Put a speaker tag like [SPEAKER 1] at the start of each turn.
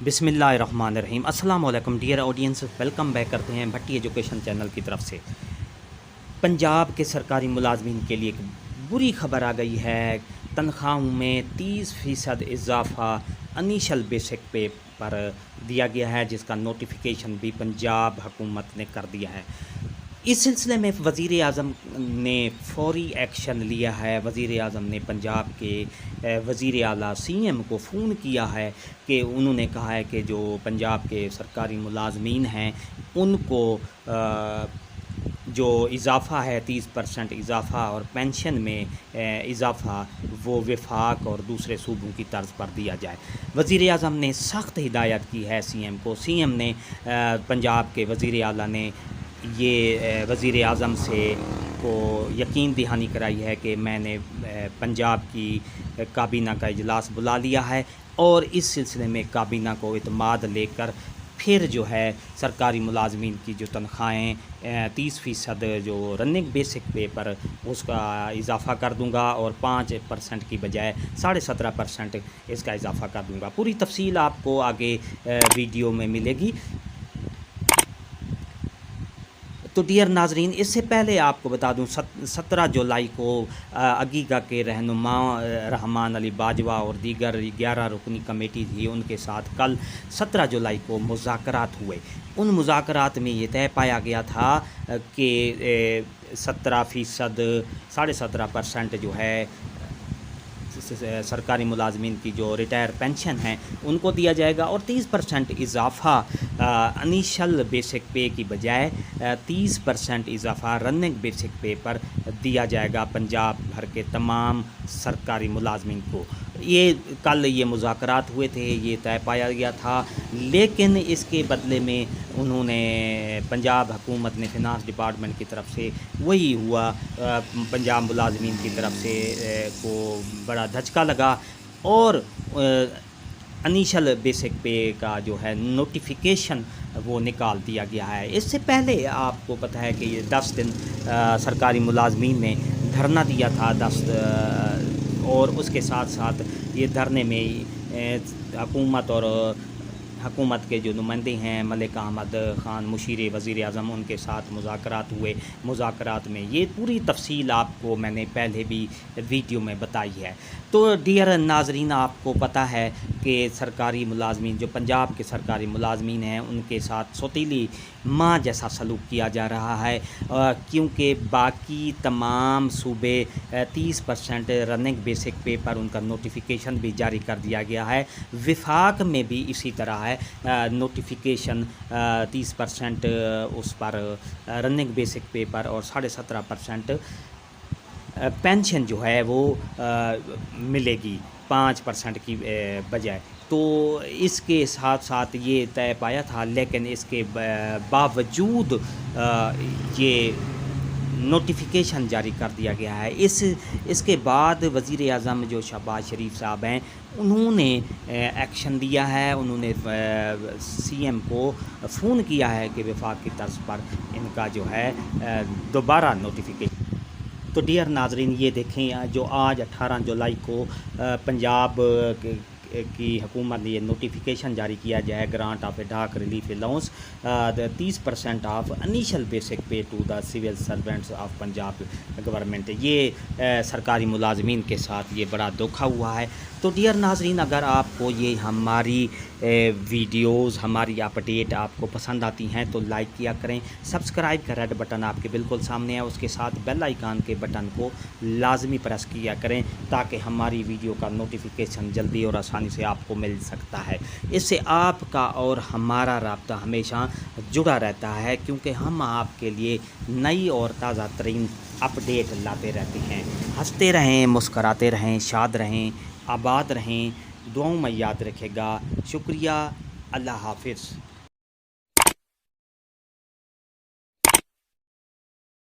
[SPEAKER 1] بسم اللہ الرحمن الرحیم۔ السلام علیکم ڈیئر آڈینس، ویلکم بیک کرتے ہیں بھٹی ایجوکیشن چینل کی طرف سے۔ پنجاب کے سرکاری ملازمین کے لیے ایک بری خبر آ گئی ہے۔ تنخواہوں میں 30% اضافہ انیشل بیسک پے پر دیا گیا ہے، جس کا نوٹیفیکیشن بھی پنجاب حکومت نے کر دیا ہے۔ اس سلسلے میں وزیر اعظم نے فوری ایکشن لیا ہے۔ وزیر اعظم نے پنجاب کے وزیر اعلیٰ سی ایم کو فون کیا ہے کہ انہوں نے کہا ہے کہ جو پنجاب کے سرکاری ملازمین ہیں ان کو جو اضافہ ہے 30% اضافہ اور پینشن میں اضافہ وہ وفاق اور دوسرے صوبوں کی طرز پر دیا جائے۔ وزیر اعظم نے سخت ہدایت کی ہے سی ایم کو۔ سی ایم نے پنجاب کے وزیر اعلیٰ نے یہ وزیر اعظم سے کو یقین دہانی کرائی ہے کہ میں نے پنجاب کی کابینہ کا اجلاس بلا لیا ہے اور اس سلسلے میں کابینہ کو اعتماد لے کر پھر جو ہے سرکاری ملازمین کی جو تنخواہیں 30% جو رننگ بیسک پے پر اس کا اضافہ کر دوں گا اور 5% کی بجائے 17.5% اس کا اضافہ کر دوں گا۔ پوری تفصیل آپ کو آگے ویڈیو میں ملے گی۔ تو ڈیئر ناظرین، اس سے پہلے آپ کو بتا دوں 17 جولائی کو اگیگا کے رہنما رحمان علی باجوہ اور دیگر 11 رکنی کمیٹی تھی، ان کے ساتھ کل 17 جولائی کو مذاکرات ہوئے۔ ان مذاکرات میں یہ طے پایا گیا تھا کہ 17% 17.5% جو ہے سرکاری ملازمین کی جو ریٹائر پینشن ہیں ان کو دیا جائے گا اور 30% اضافہ انیشل بیسک پے کی بجائے 30% اضافہ رننگ بیسک پے پر دیا جائے گا پنجاب بھر کے تمام سرکاری ملازمین کو۔ کل یہ مذاکرات ہوئے تھے، یہ طے پایا گیا تھا، لیکن اس کے بدلے میں انہوں نے پنجاب حکومت نے فنانس ڈپارٹمنٹ کی طرف سے وہی ہوا، پنجاب ملازمین کی طرف سے کو بڑا دھچکا لگا اور انیشل بیسک پے کا جو ہے نوٹیفیکیشن وہ نکال دیا گیا ہے۔ اس سے پہلے آپ کو پتہ ہے کہ یہ 10 دن سرکاری ملازمین نے دھرنا دیا تھا اور اس کے ساتھ ساتھ یہ دھرنے میں حکومت اور حکومت کے جو نمائندے ہیں ملک احمد خان مشیر وزیر اعظم، ان کے ساتھ مذاکرات ہوئے۔ مذاکرات میں یہ پوری تفصیل آپ کو میں نے پہلے بھی ویڈیو میں بتائی ہے۔ تو ڈیئر ناظرین، آپ کو پتہ ہے کہ سرکاری ملازمین جو پنجاب کے سرکاری ملازمین ہیں ان کے ساتھ سوتیلی ماں جیسا سلوک کیا جا رہا ہے، کیونکہ باقی تمام صوبے 30% رننگ بیسک پے پر ان کا نوٹیفیکیشن بھی جاری کر دیا گیا ہے۔ وفاق میں بھی اسی طرح ہے، نوٹیفیکیشن 30% اس پر رننگ بیسک پے پر اور 17.5% پینشن جو ہے وہ ملے گی 5% کی بجائے۔ تو اس کے ساتھ ساتھ یہ طے پایا تھا، لیکن اس کے باوجود یہ نوٹیفیکیشن جاری کر دیا گیا ہے۔ اس کے بعد وزیر اعظم جو شہباز شریف صاحب ہیں انہوں نے ایکشن دیا ہے، انہوں نے سی ایم کو فون کیا ہے کہ وفاق کی طرز پر ان کا جو ہے دوبارہ نوٹیفیکیشن۔ تو ڈیئر ناظرین، یہ دیکھیں جو آج 18 جولائی کو پنجاب کی حکومت نے یہ نوٹیفیکیشن جاری کیا جائے، grant of ad hoc relief allowance 30% of initial basic pay to the civil servants of Punjab government. یہ سرکاری ملازمین کے ساتھ یہ بڑا دھوکہ ہوا ہے۔ تو ڈیئر ناظرین، اگر آپ کو یہ ہماری ویڈیوز، ہماری اپڈیٹ آپ کو پسند آتی ہیں تو لائک کیا کریں، سبسکرائب کا ریڈ بٹن آپ کے بالکل سامنے ہے، اس کے ساتھ بیل آئیکن کے بٹن کو لازمی پریس کیا کریں تاکہ ہماری ویڈیو کا نوٹیفیکیشن جلدی اور آسانی سے آپ کو مل سکتا ہے۔ اس سے آپ کا اور ہمارا رابطہ ہمیشہ جڑا رہتا ہے، کیونکہ ہم آپ کے لیے نئی اور تازہ ترین اپڈیٹ لاتے رہتے ہیں۔ ہنستے رہیں، مسکراتے رہیں، شاد رہیں، آباد رہیں، دعاؤں میں یاد رکھے گا۔ شکریہ، اللہ حافظ۔